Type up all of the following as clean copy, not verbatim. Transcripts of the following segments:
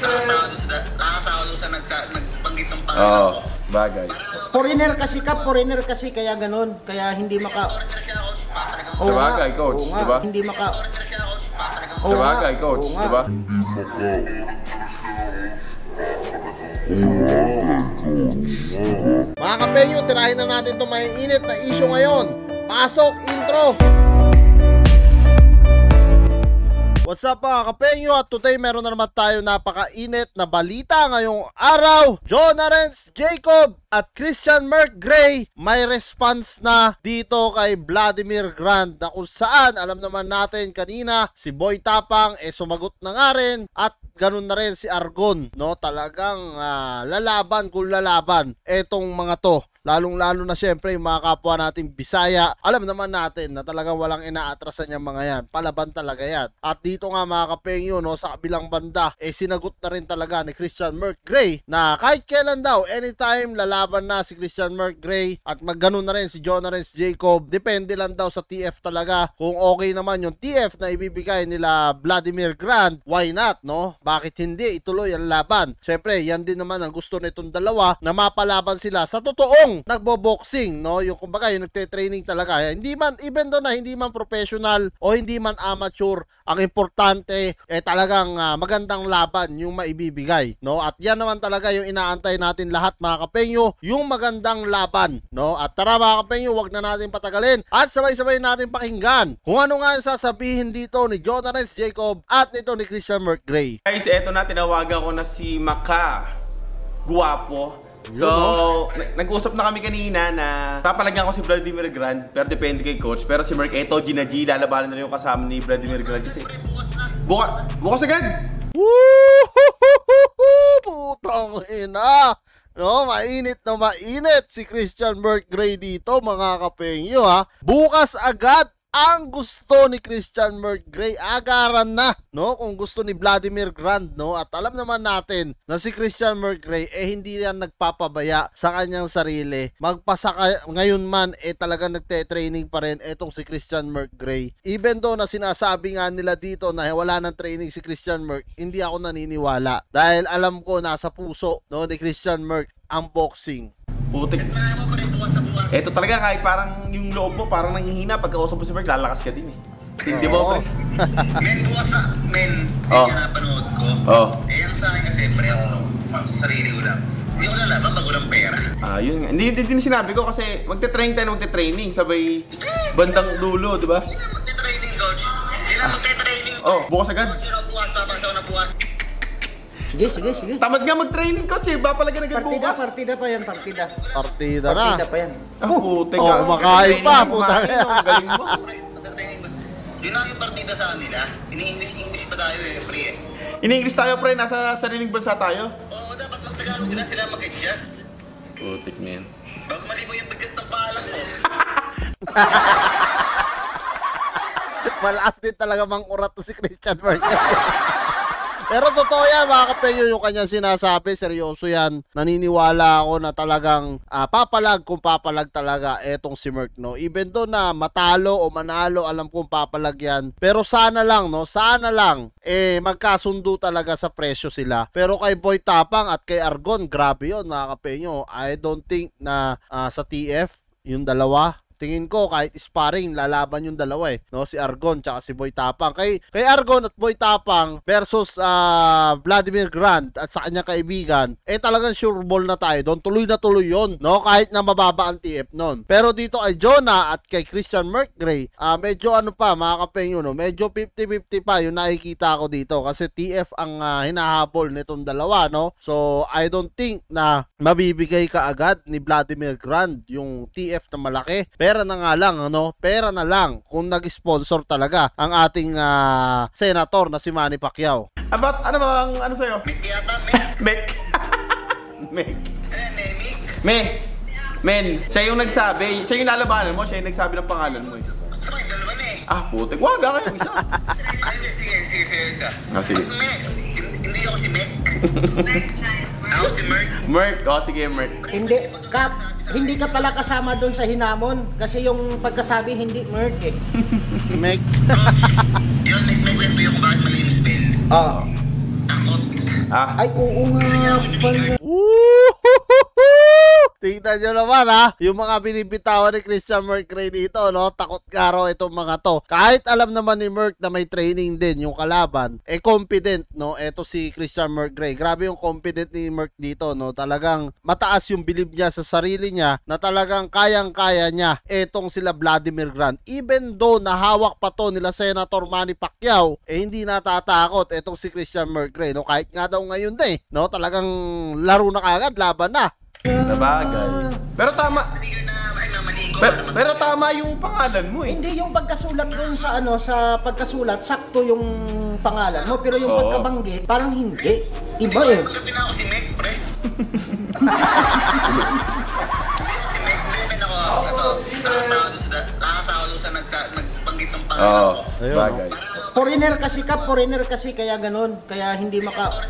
Nakakasawa doon sa nagbanggit ng pangalan. Oo, bagay. Foreigner kasi kaya ganun. Kaya hindi maka... Sabagay, coach, diba? Hindi maka... Sabagay, coach, diba? Mga kapenyo, tirahin na natin itong may init na issue ngayon. Pasok, intro! What's up mga kapenyo, at today meron na naman tayo napakainit na balita ngayong araw. John Arens Jacob at Christian Merck Gray may response na dito kay Vladimir Grant, na kung saan alam naman natin kanina si Boy Tapang sumagot na nga rin, at ganun na rin si Argon, no? Talagang lalaban kung lalaban etong mga to. Lalong-lalo na siyempre yung mga kapwa natin Bisaya. Alam naman natin na talagang walang inaatrasan yung mga yan. Palaban talaga yan. At dito nga mga kapengyo, no, sa kabilang banda, sinagot na rin talaga ni Christian Merck Gray na kahit kailan daw, anytime lalaban na si Christian Merck Gray, at magganon na rin si John Arens Jacob. Depende lang daw sa TF talaga. Kung okay naman yung TF na ibibigay nila Vladimir Grant, why not, no? Bakit hindi ituloy ang laban? Siyempre, yan din naman ang gusto nitong dalawa, na mapalaban sila sa totoong nagbo-boxing, no? Yung kumbaga yung nagte-training talaga. Hindi man, even though na hindi man professional o hindi man amateur, ang importante talagang magandang laban yung maibibigay, no? At yan naman talaga yung inaantay natin lahat mga kapenyo, yung magandang laban, no? At tara mga kapenyo, wag na natin patagalin at sabay-sabay natin pakinggan kung ano nga ang sasabihin dito ni John Arens Jacob at nito ni Christian Merck Gray. Guys, eto na, tinawagan ko na si Maka Guwapo. So, nag-usap na kami kanina na papalagyan ko si Vladimir Grant, pero depende kay coach. Pero si Merck, eto, Gina G, lalabanan na rin yung kasama ni Vladimir Grant kasi bukas agad! Woohoo! Putang ina! No, mainit na mainit si Christian Merck Gray dito mga kapengyo ha. Bukas agad ang gusto ni Christian Merck Gray, agaran na, no? Kung gusto ni Vladimir Grant, no? At alam naman natin na si Christian Merck Gray hindi yan nagpapabaya sa kanyang sarili. Magpasaka ngayon man talagang nagte-training pa rin etong si Christian Merck Gray. Even though na sinasabi nga nila dito na wala nang training si Christian Merck, hindi ako naniniwala dahil alam ko nasa puso, no, ni Christian Merck ang boxing. Putik. Eto talaga, kahit parang yung loob mo parang nanghihina, pagkausap mo si Merck, lalakas ka din eh. Hindi ba, pre? Men, bukas sa kaya napanood ko. Yung sa akin kasi, pre, ako sa sarili ko lang. Hindi ko lalaban pag walang pera. Yun nga. Hindi din sinabi ko kasi magte-training tayo, magte-training sabay bandang dulo, di ba? Hindi na magte-training, coach. Hindi na magte-training. Bukas agad. Bukas, papasaw na bukas. Sige. Tamad nga mag-training, coach eh. Bapalaga agad bukas. Partida pa yan, partida. Partida na. Partida pa yan. Putik ka. Kumakain pa, puta. Galing mo. Yun lang yung partida sa kanila. Ini-English pa tayo eh, pre eh. In-English tayo, pre. Nasa sariling bansa tayo. Oo, dapat mag-Tagalog sila mag-adjust. Putik na yan. Bago malibo yung bigat ng paalam mo. Malakas din talaga mang-urat to si Christian Merck. Pero totoo yan mga kapenyo, yung kanyang sinasabi, seryoso yan. Naniniwala ako na talagang papalag kung papalag talaga etong si Merck, no? Even though na matalo o manalo, alam kong papalag yan. Pero sana lang, no? Sana lang magkasundo talaga sa presyo sila. Pero kay Boy Tapang at kay Argon, grabe yun mga kapenyo. I don't think na sa TF, yung dalawa, tingin ko kahit sparring lalaban yung dalawa no, si Argon tsaka si Boy Tapang. Kay Argon at Boy Tapang versus Vladimir Grant at sa kanyang kaibigan, talagang sure ball na tayo doon. Tuloy na tuloy yon, no, kahit na mababa ang TF noon. Pero dito kay Jonah at kay Christian Merck Gray, medyo ano pa mga kapengyo, no, medyo 50-50 pa yung nakikita ko dito kasi TF ang hinahabol nitong dalawa, no. So I don't think na mabibigay ka agad ni Vladimir Grant yung TF na malaki. Pera na nga lang, ano? Pera na lang kung nag-sponsor talaga ang ating senator na si Manny Pacquiao. About, ano bang, ano sa'yo? Mek yata, Mek. Mek. Men, siya yung nagsabi, siya yung lalabanan mo, siya yung nagsabi ng pangalan mo eh. Ano yung dalawa na eh? Putik, wag ka yung isa. Sige. Sige. Hindi ako si Mek. Ako si Merck. Merck, sige Merck. Hindi ka pala kasama doon sa hinamon kasi yung pagkasabi hindi Merck eh. Mek. Yun, may kwento yung kung bakit malinis Ben. Oo. Takot. Ay, oo nga pala. Tingnan nyo naman ha, yung mga binibitawan ni Christian Merc-Ray dito, no? Takot nga raw itong mga to. Kahit alam naman ni Merc na may training din yung kalaban, confident, no? Eto si Christian Merc-Ray. Grabe yung confident ni Merc dito, no? Talagang mataas yung bilib niya sa sarili niya na talagang kayang-kaya niya etong sila Vladimir Grant. Even though nahawak pa to nila Senator Manny Pacquiao, hindi natatakot etong si Christian Merc-Ray, no? Kahit nga daw ngayon no? Talagang laro na kagad, laban na. Sabagay. Pero tama. Pero tama yung pangalan mo eh. Hindi yung pagkasulat doon sa sa pagkasulat, sakto yung pangalan mo, pero yung pagkabanggit, parang hindi. Iba eh. Sabi na ako si Meg, pre. Si Meg, nakakasawa doon sa nagbanggit ng pangalan. Bagay. Foreigner kasi kaya ganun. Kaya hindi maka...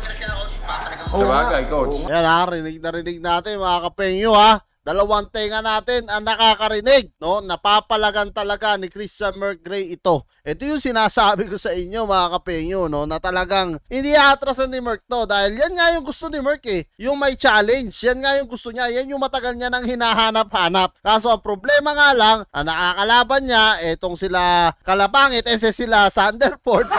Sabagay, coach. Yan ha, rinig natin mga kapengyo ha. Dalawang tenga natin ang nakakarinig, no? Napapalagan talaga ni Christian Merc-Ray ito. Ito yung sinasabi ko sa inyo mga kapengyo, no? Na talagang hindi atrasan ni Merc to. Dahil yan nga yung gusto ni Merc eh. Yung may challenge. Yan nga yung gusto niya. Yan yung matagal niya nang hinahanap-hanap. Kaso ang problema nga lang, ang nakakalaban niya, etong sila Kalapangit, sila Sanderford.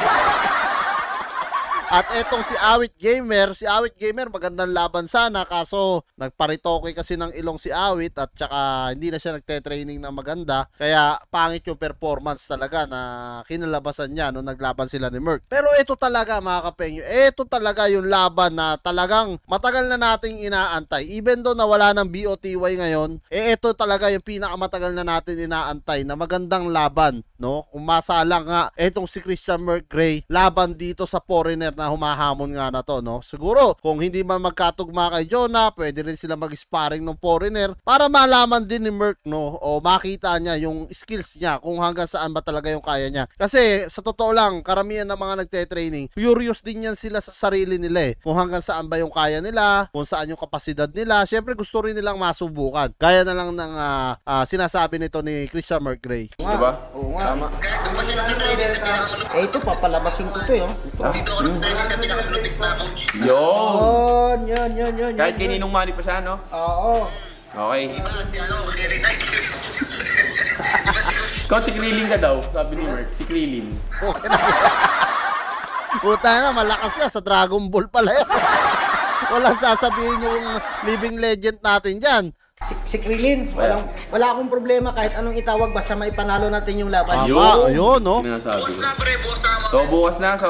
At etong si Awit Gamer magandang laban sana kaso nagparitoke kasi ng ilong si Awit at saka hindi na siya nagte-training na maganda kaya pangit yung performance talaga na kinalabasan niya nung naglaban sila ni Merc. Pero ito talaga mga kapengyo, ito talaga yung laban na talagang matagal na nating inaantay. Even though nawala ng BOTY ngayon, ito talaga yung pinakamatagal na natin inaantay na magandang laban, no? Umasa lang nga etong si Christian Merc-Ray laban dito sa foreigner na humahamon nga na to, no? Siguro, kung hindi man magkatugma kay Jonah, pwede rin sila mag-sparring ng foreigner para malaman din ni Merc, no? O makita niya yung skills niya, kung hanggang saan ba talaga yung kaya niya. Kasi, sa totoo lang, karamihan ng mga nagte-training, curious din yan sila sa sarili nila eh. Kung hanggang saan ba yung kaya nila, kung saan yung kapasidad nila. Siyempre, gusto rin nilang masubukan. Gaya na lang ng sinasabi nito ni Christian Merc-Ray. Diba? Oo nga. Tama. Ito, papalabasin ko to yun. Dito ako nag-training sa pinakamalupit na coach. Yun. Kahit kaninong Manny pa siya, no? Oo. Okay. Diba, si Gary Knight. Coach, si Krillin ka daw, sabi ni Merc. Si Krillin. Okay na. Puta na, malakas siya. Sa Dragon Ball pala yan. Walang sasabihin yung living legend natin dyan. Si Krillin, wala akong problema kahit anong itawag basta may panalo natin yung laban. Ayun, no? Sinasabi Bukas ko. na, pre. Bukas na. So, bukas na. So,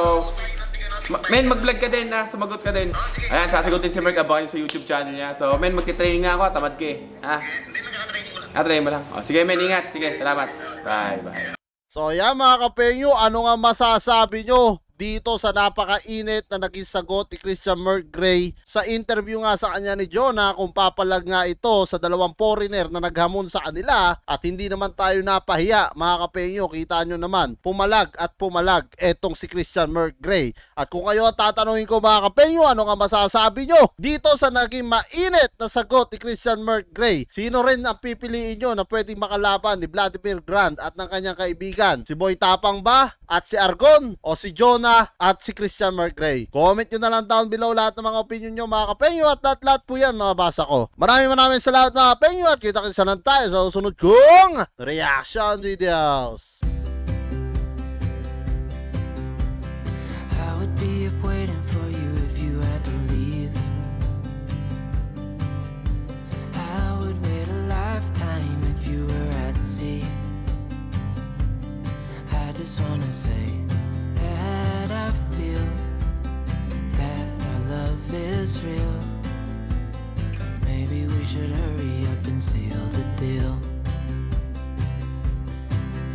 men, mag-vlog ka din na. Sumagot ka din. Ayan, sasagutin si Merc. Abangan sa YouTube channel niya. So, men, magti-training nga ako. Tamad ka eh. Ha? Hindi, magkakatraining ko lang. Train mo lang. O, sige, men, ingat. Sige, salamat. Bye. So yan mga kapengyo, ano nga masasabi nyo dito sa napakainit na naging sagot ni Christian Merc-Ray sa interview nga sa kanya ni Jonah kung papalag nga ito sa dalawang foreigner na naghamon sa kanila at hindi naman tayo napahiya mga kapengyo. Kita nyo naman, pumalag at pumalag etong si Christian Merc-Ray. At kung kayo tatanungin ko mga kapengyo, ano nga masasabi nyo dito sa naging mainit na sagot ni Christian Merc-Ray? Sino rin ang pipiliin nyo na pwedeng makalaban ni Vladimir Grant at ng kanyang kaibigan? Si Boy Tapang ba? At si Argon? O si Jonah at si Christian Merc-Ray? Comment nyo na lang down below lahat ng mga opinion nyo mga kapengyo at lahat po yan mababasa ko. Maraming salamat mga kapengyo at kita-kita na tayo sa susunod kong reaction videos. I would be up waiting for you if you had to leave. I would wait a lifetime if you were at sea. I just wanna say that I feel that our love is real. Maybe we should hurry up and seal the deal.